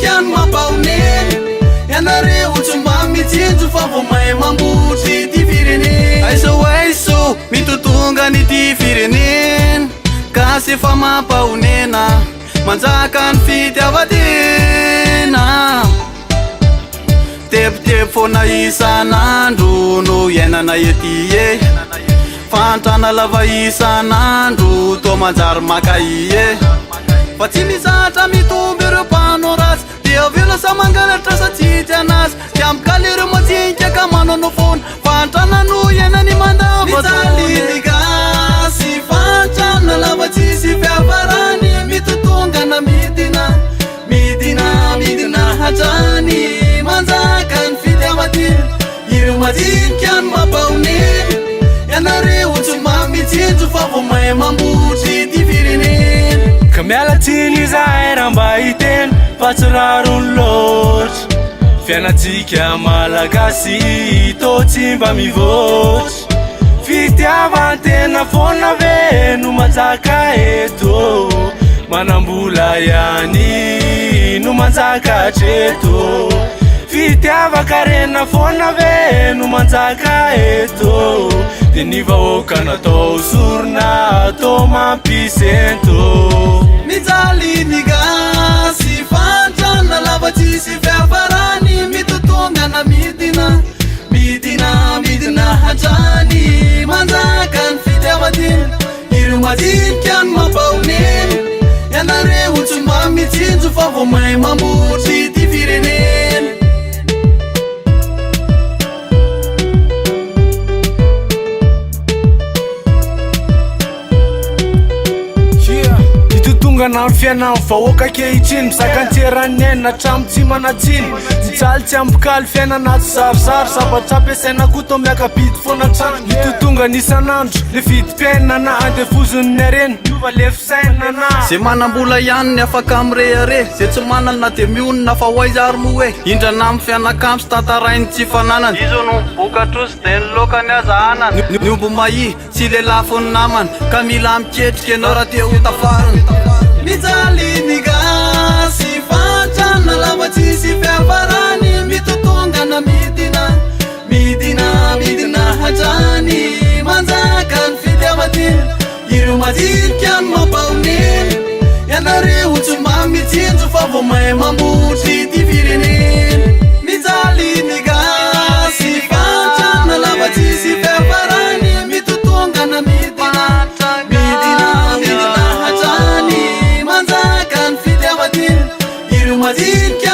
Kan mapaune yanare utsumba mitsinjo fa vo mahay mambotry ty firene aiso mitotonga ny ty firenen ka sy efa mampaonena manjaka ny fitiavatena tepitepy fona isan'andro no iainana ety e fantrana lava isan'andro to manjary makai e fa tsy mizatra mitomby ireo mpano ratsy dia avela sa mangalatra sa tsy ty anazy ty amikaly ireo majinika ka manano foana fantrana no iainany mandavamijaly gasy fantrana lava tsisy fiavarany mitotonga na midina hatrany manjaka ny fitiavatena ireo majinika ny mampaoneny ianareo tsy mamitsinjo fa vo mahay mambotry ty firenena ka miala tsiny zahay raha mba hiteny fa tsy rarony loatra fiainatsika malagasy to tsy mba mivoatra fitiavantena foana ve no manjaka eto manambola ihany no manjaka hatreto fitiavakarena foana ve no manjaka eto dia ny vahoaka natao sorona to mampisento mijaly ny gasy fantrana lava tsisy fiavarany mitotonga na midina hatrany manjaka ny fitiavatena ireo majinika ny mampaoneny ianareo tsy mba mitsinjo fa vo mahay mambotry ty firenena nandro fianamo vahoaka kehitriny misakantseranenina tramo tsy manatsiny mijaly tsy ambikaly fiainanaty sarisary sabatra ampiasaina koa to miakabity foana trano mitotonga nisan'andro le vidim-piainana na andefozon'ny areny miova le fisainana zay manambola ihany ny afaka amrehare zay tsy manana dia mionona fa hoaizary mo hoe indrana amin'ny fianakamy sy tantarainy tsy fananany izo no bokatrosy dia ny lokany azahanana ny ombo mahi tsy lelafony namana ka mila miketrika ianao raha te ho tafarany mijaly ny gasy fantrana lava tsisy fiavarany mitotonga na midina hatrany manjaka ny fitiavatena ireo majinika ny mampaoneny ianareo tsy mba mitsinjo fa vo mahay mambotry ty firenena mijaly ny gasy fantrana lava tsisy fiavarany mitotonga na midina hatrany manjaka ny fitiavatena ireo majinika